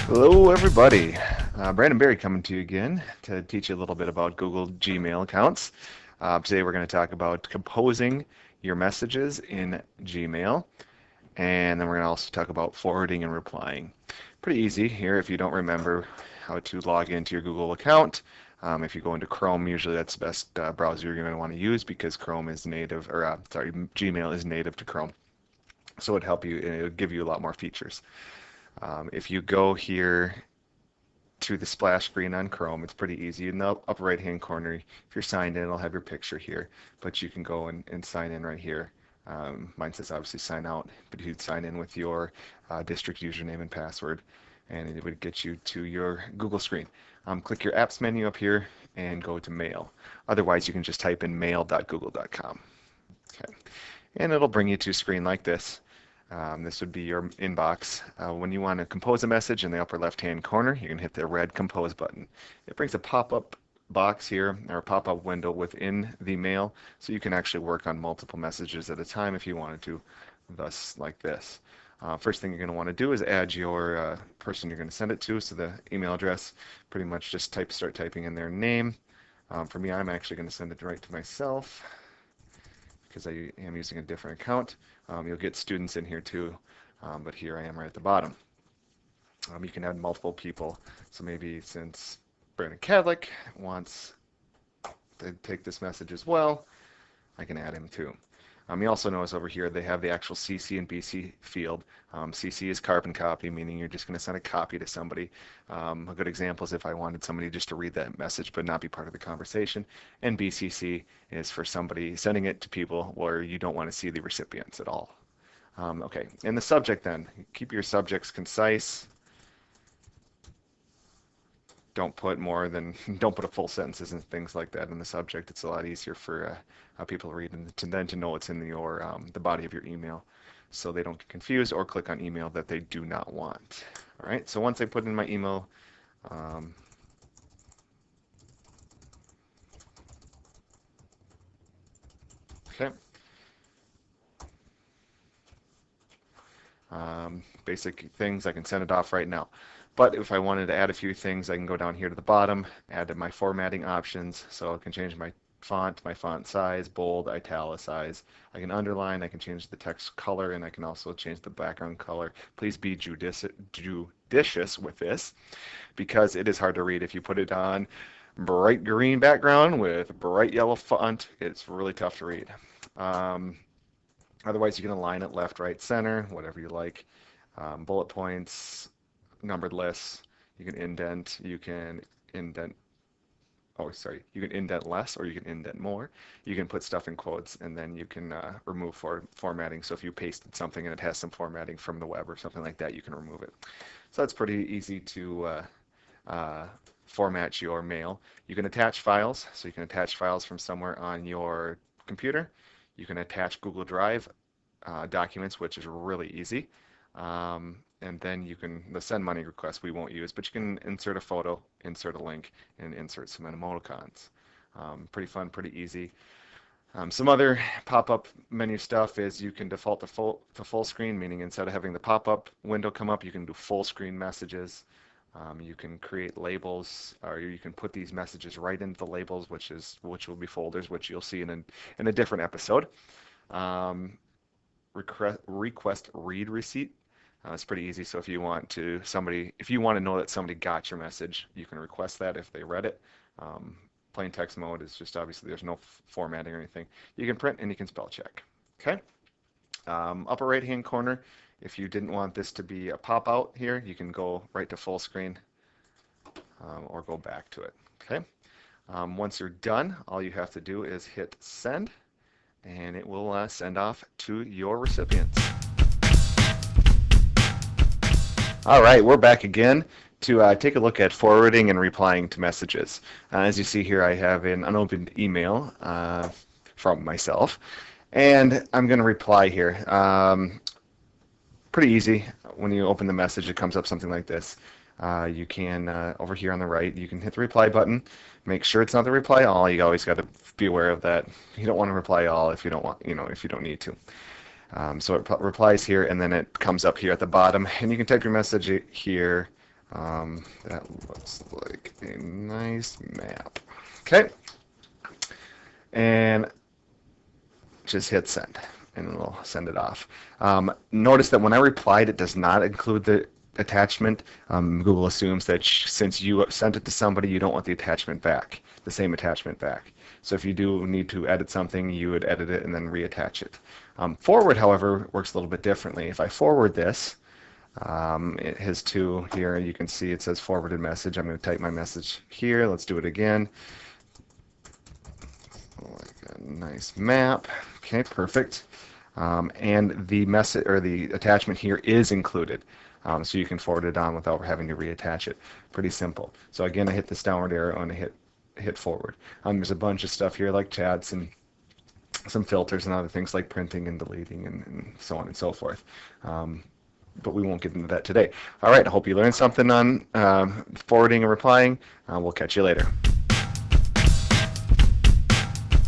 Hello, everybody. Brandon Berry coming to you again to teach you a little bit about Google Gmail accounts. Today we're going to talk about composing your messages in Gmail, and then we're going to also talk about forwarding and replying. Pretty easy here if you don't remember how to log into your Google account. If you go into Chrome, usually that's the best browser you're going to want to use because Chrome is native, or Gmail is native to Chrome. So it'll give you a lot more features. If you go here to the splash screen on Chrome. It's pretty easy. In the upper right hand corner, if you're signed in, it'll have your picture here, but you can go and sign in right here. Mine says obviously sign out, but you'd sign in with your district username and password, and it would get you to your Google screen. Click your apps menu up here and go to mail. Otherwise, you can just type in mail.google.com. Okay. And it'll bring you to a screen like this. This would be your inbox. When you want to compose a message in the upper left-hand corner, you can hit the red compose button. It brings a pop-up box here, or a pop-up window within the mail, so you can actually work on multiple messages at a time if you wanted to, thus like this. First thing you're going to want to do is add your person you're going to send it to, so the email address, pretty much just start typing in their name. For me, I'm actually going to send it right to myself, because I am using a different account. You'll get students in here too, but here I am right at the bottom. You can add multiple people. So maybe since Brandon Cadlick wants to take this message as well, I can add him too. You also notice over here they have the actual CC and BC field. CC is carbon copy, meaning you're just going to send a copy to somebody. A good example is if I wanted somebody just to read that message but not be part of the conversation. And BCC is for somebody sending it to people where you don't want to see the recipients at all. Okay, and the subject then. Keep your subjects concise. Don't put a full sentences and things like that in the subject. It's a lot easier for people to read and to know what's in the body of your email, so they don't get confused or click on email that they do not want. All right. So once I put in my email, um, okay. Basic things, I can send it off right now. But if I wanted to add a few things, I can go down here to the bottom, add my formatting options. So I can change my font size, bold, italicize. I can underline, I can change the text color, and I can also change the background color. Please be judicious with this, because it is hard to read. If you put it on bright green background with bright yellow font, it's really tough to read. Otherwise, you can align it left, right, center, whatever you like. Bullet points, numbered lists. You can indent. You can indent less or you can indent more. You can put stuff in quotes, and then you can remove formatting. So if you pasted something and it has some formatting from the web or something like that, you can remove it. So that's pretty easy to format your mail. You can attach files. So you can attach files from somewhere on your computer. You can attach Google Drive documents, which is really easy. And then the send money request we won't use, but you can insert a photo, insert a link, and insert some emoticons. Pretty fun, pretty easy. Some other pop-up menu stuff is you can default to full screen, meaning instead of having the pop-up window come up, you can do full screen messages. You can create labels, or you can put these messages right into the labels, which will be folders, which you'll see in a different episode. Request read receipt. It's pretty easy. So if you want to know that somebody got your message, you can request that if they read it. Plain text mode is just obviously there's no formatting or anything. You can print and you can spell check. Okay. Upper right hand corner, if you didn't want this to be a pop out here, you can go right to full screen or go back to it. Okay. Once you're done, all you have to do is hit send, and it will send off to your recipients. All right, we're back again to take a look at forwarding and replying to messages. As you see here, I have an unopened email from myself, and I'm going to reply here. Pretty easy. When you open the message, it comes up something like this. You can, over here on the right, you can hit the reply button. Make sure it's not the reply all. You always got to be aware of that. You don't want to reply all if you don't want, if you don't need to. So it replies here, and then it comes up here at the bottom, and you can type your message here. That looks like a nice map. Okay, and just hit send, and it'll send it off. Notice that when I replied, it does not include the attachment. Google assumes that since you sent it to somebody, you don't want the attachment back, the same attachment back. So if you do need to edit something, you would edit it and then reattach it. Forward, however, works a little bit differently. If I forward this, it has two here. You can see it says forwarded message. I'm going to type my message here. Let's do it again. Like a nice map. Okay, perfect. And the message or the attachment here is included. So you can forward it on without having to reattach it. Pretty simple. So again, I hit this downward arrow and I hit forward. There's a bunch of stuff here like chats and some filters and other things like printing and deleting and so on and so forth. But we won't get into that today. All right, I hope you learned something on forwarding and replying. We'll catch you later.